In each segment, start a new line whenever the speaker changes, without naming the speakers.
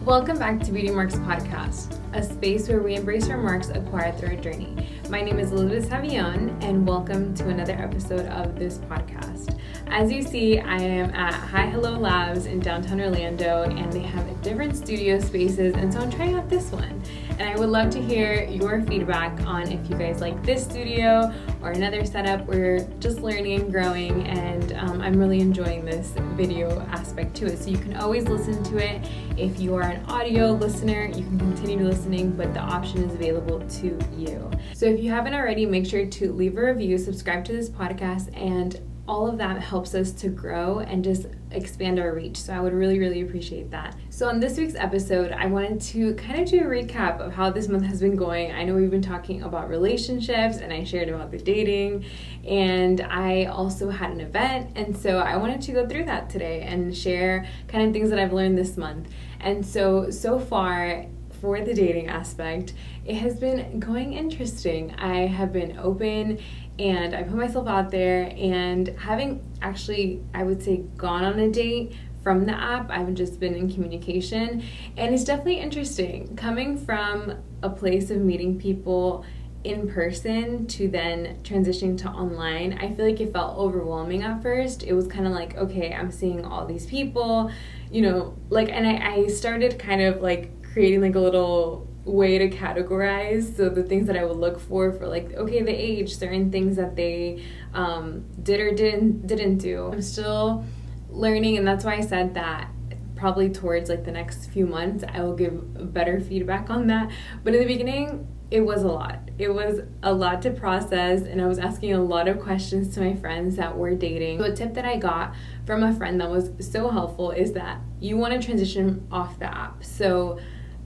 Welcome back to Beauty Marks Podcast, a space where we embrace our marks acquired through our journey. My name is Elizabeth Savion, and welcome to another episode of this podcast. As you see, I am at Hi Hello Labs in downtown Orlando, and they have different studio spaces, and so I'm trying out this one. And I would love to hear your feedback on if you guys like this studio or another setup. We're just learning and growing, and I'm really enjoying this video aspect to it. So you can always listen to it. If you are an audio listener, you can continue listening, but the option is available to you. So if you haven't already, make sure to leave a review, subscribe to this podcast, and all of that helps us to grow and just expand our reach. So I would really appreciate that. So on this week's episode, I wanted to kind of do a recap of how this month has been going. I know we've been talking about relationships, and I shared about the dating, and I also had an event. And so I wanted to go through that today and share kind of things that I've learned this month. And so far, for the dating aspect, it has been going interesting. I have been open and I put myself out there, and having actually, I would say, gone on a date from the app, I've just been in communication, and it's definitely interesting coming from a place of meeting people in person to then transitioning to online. I feel like it felt overwhelming at first. It was kind of like, okay, I'm seeing all these people, and I started kind of like creating like a little way to categorize. So the things that I would look for like, okay, the age, certain things that they did or didn't do. I'm still learning, and that's why I said that probably towards like the next few months I will give better feedback on that. But in the beginning, it was a lot. It was a lot to process, and I was asking a lot of questions to my friends that were dating. So a tip that I got from a friend that was so helpful is that you want to transition off the app. So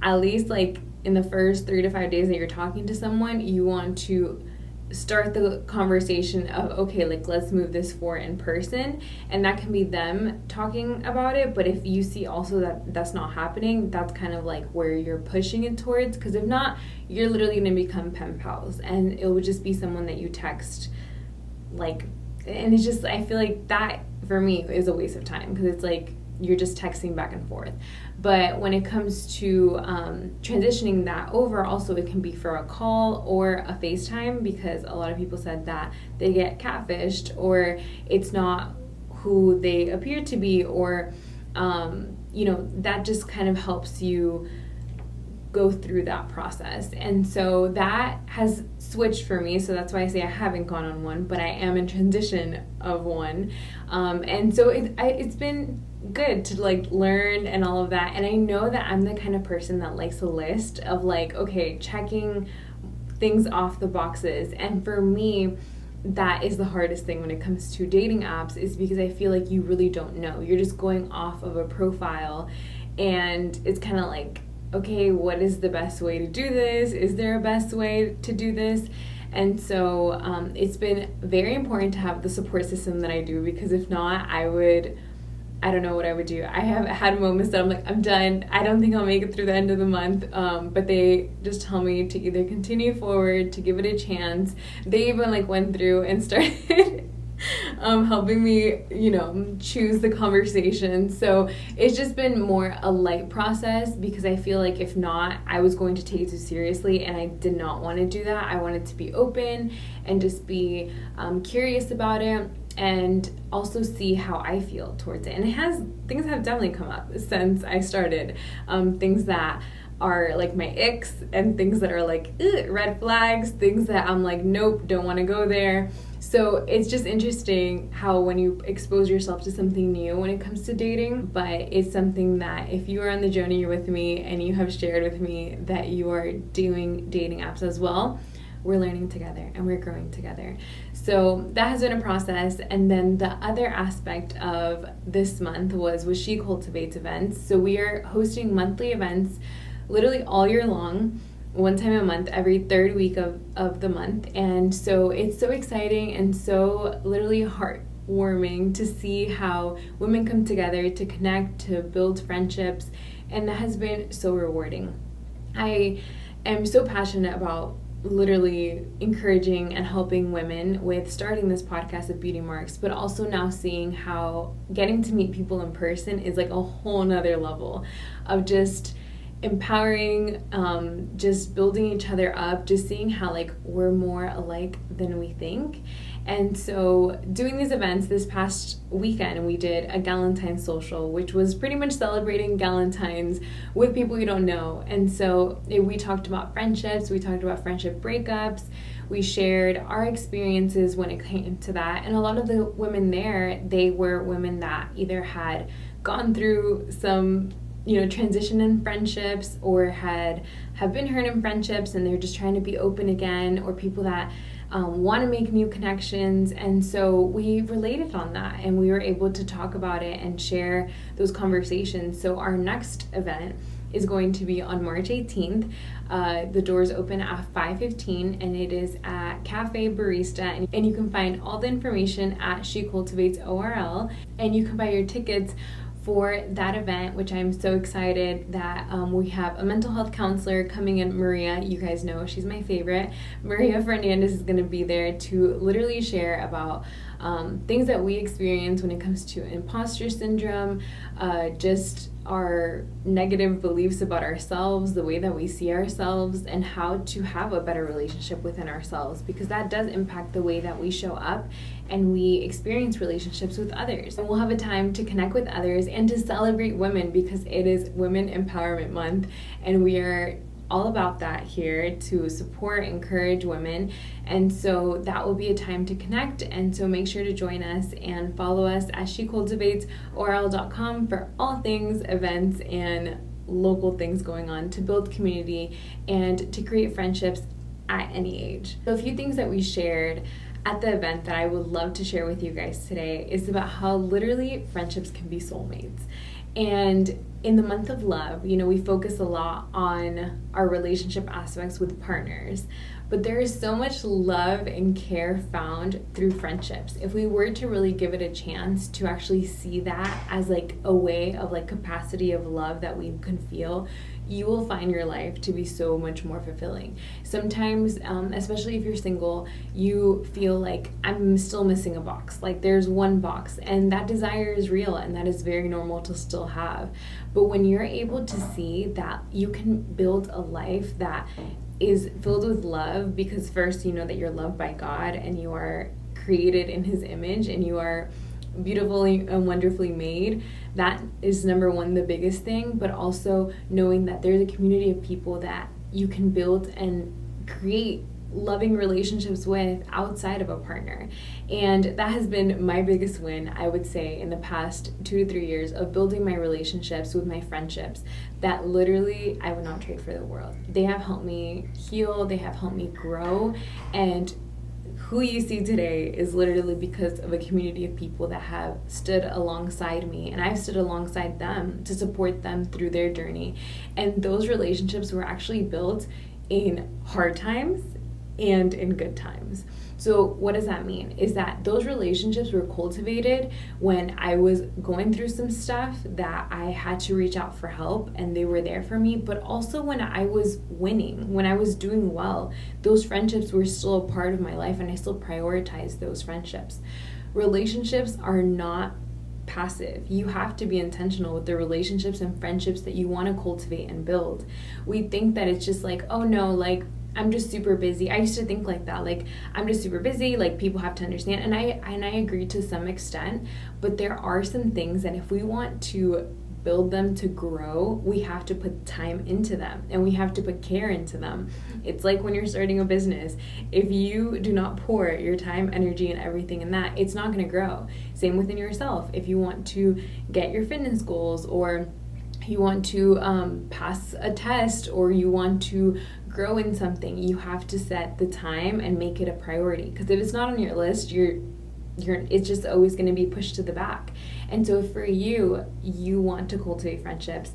at least like in the first 3 to 5 days that you're talking to someone, you want to start the conversation of, okay, like let's move this forward in person, and that can be them talking about it. But if you see also that that's not happening, that's kind of like where you're pushing it towards, because if not, you're literally going to become pen pals, and it would just be someone that you text like, and it's just, I feel like that for me is a waste of time, because it's like you're just texting back and forth. But when it comes to transitioning that over, also it can be for a call or a FaceTime, because a lot of people said that they get catfished, or it's not who they appear to be, or that just kind of helps you go through that process. And so that has switched for me. So that's why I say I haven't gone on one, but I am in transition of one. And so it's been good to like learn and all of that. And I know that I'm the kind of person that likes a list of like, okay, checking things off the boxes. And for me, that is the hardest thing when it comes to dating apps, is because I feel like you really don't know. You're just going off of a profile, and it's kind of like, okay, what is the best way to do this? Is there a best way to do this? And so it's been very important to have the support system that I do, because if not, I don't know what I would do. I have had moments that I'm like, I'm done. I don't think I'll make it through the end of the month. But they just tell me to either continue forward, to give it a chance. They even like went through and started helping me, choose the conversation. So it's just been more a light process, because I feel like if not, I was going to take it too seriously, and I did not want to do that. I wanted to be open and just be curious about it, and also see how I feel towards it. And things have definitely come up since I started. Things that are like my icks, and things that are like red flags, things that I'm like, nope, don't want to go there. So it's just interesting how when you expose yourself to something new when it comes to dating, but it's something that if you are on the journey, you're with me, and you have shared with me that you are doing dating apps as well, we're learning together and we're growing together. So that has been a process. And then the other aspect of this month was She Cultivates events. So we are hosting monthly events literally all year long, one time a month, every third week of the month. And so it's so exciting and so literally heartwarming to see how women come together to connect, to build friendships, and that has been so rewarding. I am so passionate about literally encouraging and helping women with starting this podcast of Beauty Marks, but also now seeing how getting to meet people in person is like a whole nother level of just empowering, just building each other up, just seeing how like we're more alike than we think. And so doing these events this past weekend, we did a Galentine's social, which was pretty much celebrating Galentine's with people you don't know. And so we talked about friendships, we talked about friendship breakups, we shared our experiences when it came to that. And a lot of the women there, they were women that either had gone through some transition in friendships, or have been hurt in friendships and they're just trying to be open again, or people that want to make new connections. And so we related on that, and we were able to talk about it and share those conversations. So our next event is going to be on March 18th. The doors open at 5:15, and it is at Cafe Barista, and you can find all the information at She Cultivates ORL, and you can buy your tickets for that event, which I'm so excited that we have a mental health counselor coming in, Maria. You guys know she's my favorite. Maria Fernandez is going to be there to literally share about things that we experience when it comes to imposter syndrome, just our negative beliefs about ourselves, the way that we see ourselves, and how to have a better relationship within ourselves, because that does impact the way that we show up and we experience relationships with others. And we'll have a time to connect with others and to celebrate women, because it is Women Empowerment Month, and we are all about that here, to support, encourage women. And so that will be a time to connect. And so make sure to join us and follow us at shecultivatesorl.com for all things events and local things going on, to build community and to create friendships at any age. So a few things that we shared at the event that I would love to share with you guys today is about how literally friendships can be soulmates. And in the month of love, we focus a lot on our relationship aspects with partners, but there is so much love and care found through friendships. If we were to really give it a chance to actually see that as like a way of like capacity of love that we can feel, you will find your life to be so much more fulfilling. Sometimes, especially if you're single, you feel like I'm still missing a box. Like there's one box, and that desire is real, and that is very normal to still have. But when you're able to see that you can build a life that is filled with love, because first you know that you're loved by God and you are created in His image and you are beautifully and wonderfully made. That is number one, the biggest thing, but also knowing that there's a community of people that you can build and create loving relationships with outside of a partner. And that has been my biggest win, I would say, in the past 2 to 3 years of building my relationships with my friendships, that literally I would not trade for the world. They have helped me heal, they have helped me grow, and who you see today is literally because of a community of people that have stood alongside me, and I've stood alongside them to support them through their journey. And those relationships were actually built in hard times and in good times. So what does that mean? Is that those relationships were cultivated when I was going through some stuff that I had to reach out for help, and they were there for me, but also when I was winning, when I was doing well, those friendships were still a part of my life, and I still prioritized those friendships. Relationships are not passive. You have to be intentional with the relationships and friendships that you want to cultivate and build. We think that it's just like, oh no, like I'm just super busy. I used to think like that, like I'm just super busy, like people have to understand. And I agree to some extent, but there are some things that if we want to build them to grow, we have to put time into them and we have to put care into them. It's like when you're starting a business. If you do not pour your time, energy, and everything in that, it's not going to grow. Same within yourself. If you want to get your fitness goals, or you want to pass a test, or you want to grow in something, you have to set the time and make it a priority. Because if it's not on your list, it's just always going to be pushed to the back. And so for you want to cultivate friendships,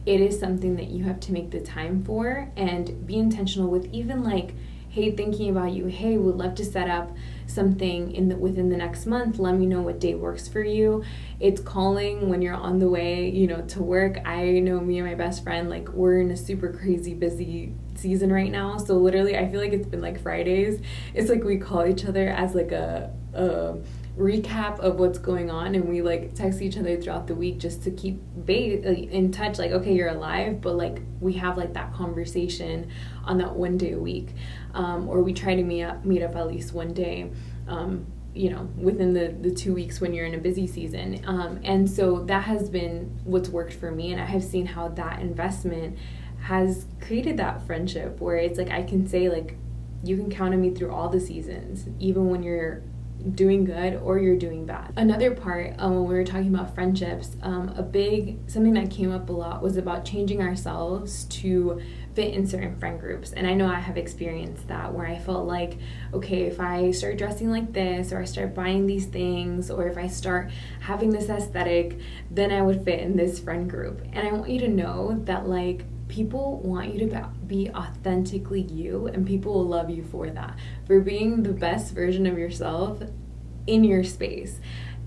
it is something that you have to make the time for and be intentional with. Even like, hey, thinking about you, hey, would love to set up something within the next month. Let me know what day works for you. It's calling when you're on the way, to work. I know me and my best friend, like we're in a super crazy busy season right now. So literally I feel like it's been like Fridays. It's like we call each other as like a recap of what's going on, and we like text each other throughout the week just to keep in touch, like, okay, you're alive, but like we have like that conversation on that one day a week, or we try to meet up at least one day, within the 2 weeks when you're in a busy season. And so that has been what's worked for me, and I have seen how that investment has created that friendship where it's like I can say, like, you can count on me through all the seasons, even when you're doing good or you're doing bad. Another part, when we were talking about friendships, something that came up a lot was about changing ourselves to fit in certain friend groups. And I know I have experienced that, where I felt like, okay, if I start dressing like this, or I start buying these things, or if I start having this aesthetic, then I would fit in this friend group. And I want you to know that, like, people want you to be authentically you, and people will love you for that, for being the best version of yourself in your space,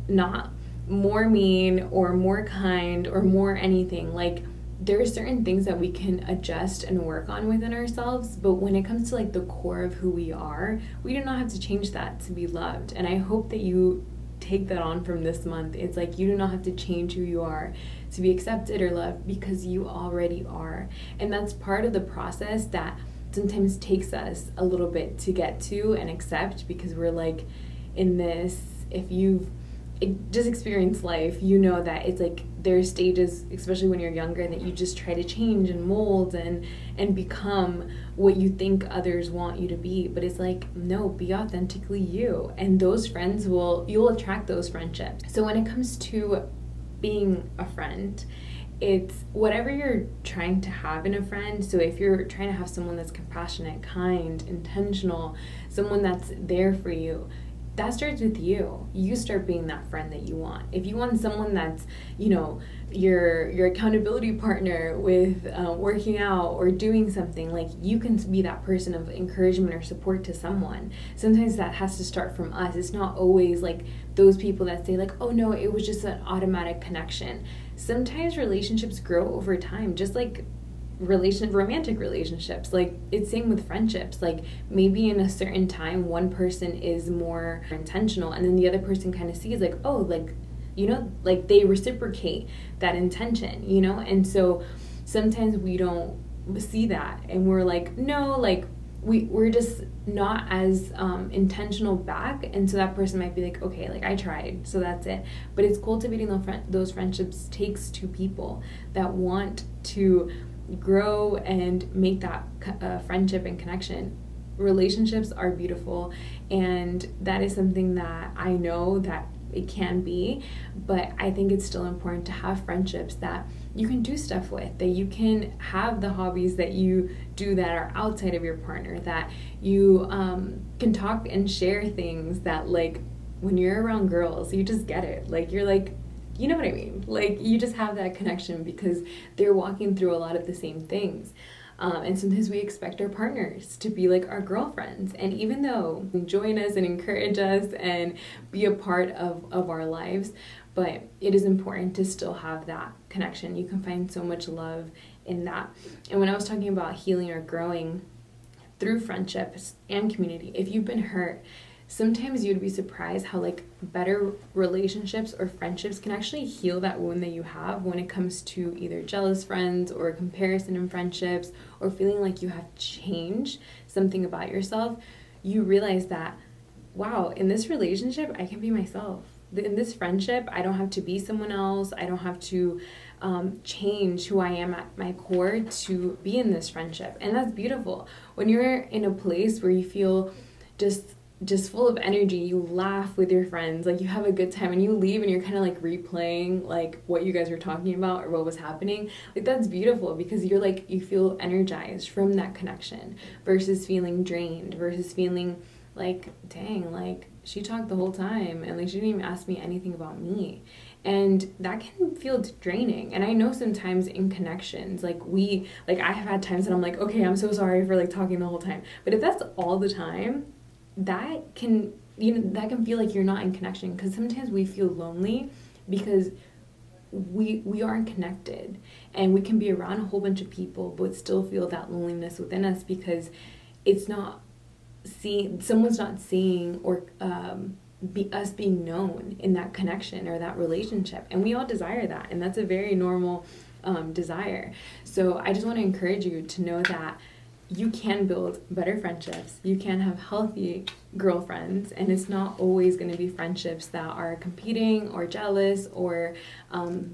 not more mean or more kind or more anything. Like, there are certain things that we can adjust and work on within ourselves, but when it comes to like the core of who we are, we do not have to change that to be loved. And I hope that you take that on from this month. It's like, you do not have to change who you are to be accepted or loved, because you already are. And that's part of the process that sometimes takes us a little bit to get to and accept, because we're like in this, if you've just experienced life, you know that it's like there are stages, especially when you're younger, that you just try to change and mold and become what you think others want you to be. But it's like, no, be authentically you, and those friends you'll attract those friendships. So when it comes to being a friend, it's whatever you're trying to have in a friend. So if you're trying to have someone that's compassionate, kind, intentional, someone that's there for you, that starts with you. You start being that friend that you want. If you want someone that's, your accountability partner with working out or doing something, like, you can be that person of encouragement or support to someone. Sometimes that has to start from us. It's not always like those people that say like, oh no, it was just an automatic connection. Sometimes relationships grow over time, just like romantic relationships. Like, it's same with friendships. Like, maybe in a certain time one person is more intentional, and then the other person kind of sees like, oh, like, like they reciprocate that intention, and so sometimes we don't see that, and we're like, no, like we're just not as intentional back, and so that person might be like, okay, like I tried, so that's it. But it's cultivating those friendships takes two people that want to grow and make that friendship and connection. Relationships are beautiful, and that is something that I know that it can be, but I think it's still important to have friendships that you can do stuff with, that you can have the hobbies that you do that are outside of your partner, that you can talk and share things that, like, when you're around girls, you just get it. Like, you're like, you know what I mean? Like, you just have that connection because they're walking through a lot of the same things. And sometimes we expect our partners to be like our girlfriends. And even though join us and encourage us and be a part of our lives, but it is important to still have that connection. You can find so much love in that. And when I was talking about healing or growing through friendships and community, if you've been hurt, sometimes you'd be surprised how like better relationships or friendships can actually heal that wound that you have when it comes to either jealous friends or comparison in friendships, or feeling like you have to change something about yourself. You realize that, wow, in this relationship, I can be myself. In this friendship, I don't have to be someone else. I don't have to change who I am at my core to be in this friendship. And that's beautiful. When you're in a place where you feel just full of energy, you laugh with your friends, like you have a good time, and you leave and you're kind of like replaying like what you guys were talking about or what was happening. Like, that's beautiful because you're like, you feel energized from that connection versus feeling drained, versus feeling like, dang, like she talked the whole time and like she didn't even ask me anything about me. And that can feel draining. And I know sometimes in connections, like I have had times that I'm like, okay, I'm so sorry for like talking the whole time. But if that's all the time, that can feel like you're not in connection, because sometimes we feel lonely because we aren't connected, and we can be around a whole bunch of people but still feel that loneliness within us because it's not someone's not seeing or us being known in that connection or that relationship. And we all desire that. And that's a very normal desire. So I just want to encourage you to know that you can build better friendships. You can have healthy girlfriends, and it's not always going to be friendships that are competing or jealous or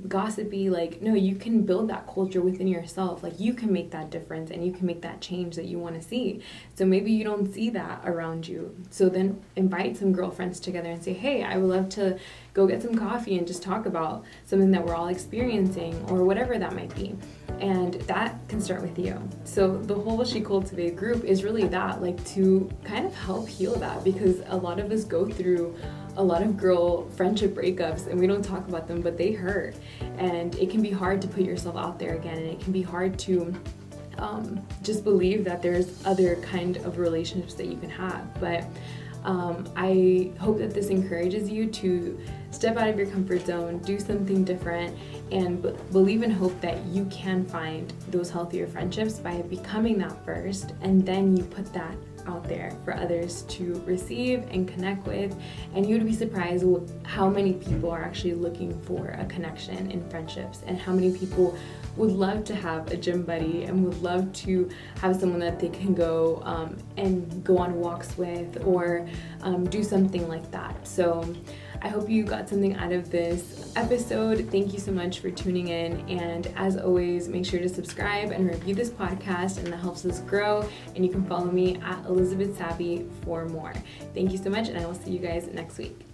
gossipy. Like, no, you can build that culture within yourself. Like, you can make that difference and you can make that change that you want to see. So maybe you don't see that around you. So then invite some girlfriends together and say, hey, I would love to go get some coffee and just talk about something that we're all experiencing or whatever that might be. And that can start with you. So the whole She Cultivates group is really that, like, to kind of help heal that, because a lot of us go through a lot of girl friendship breakups and we don't talk about them, but they hurt. And it can be hard to put yourself out there again, and it can be hard to just believe that there's other kind of relationships that you can have. But I hope that this encourages you to step out of your comfort zone, do something different, and believe and hope that you can find those healthier friendships by becoming that first, and then you put that out there for others to receive and connect with. And you would be surprised how many people are actually looking for a connection in friendships, and how many people would love to have a gym buddy and would love to have someone that they can go and go on walks with, or do something like that. So I hope you got something out of this episode. Thank you so much for tuning in. And as always, make sure to subscribe and review this podcast, and that helps us grow. And you can follow me at Elizabeth Savvy for more. Thank you so much, and I will see you guys next week.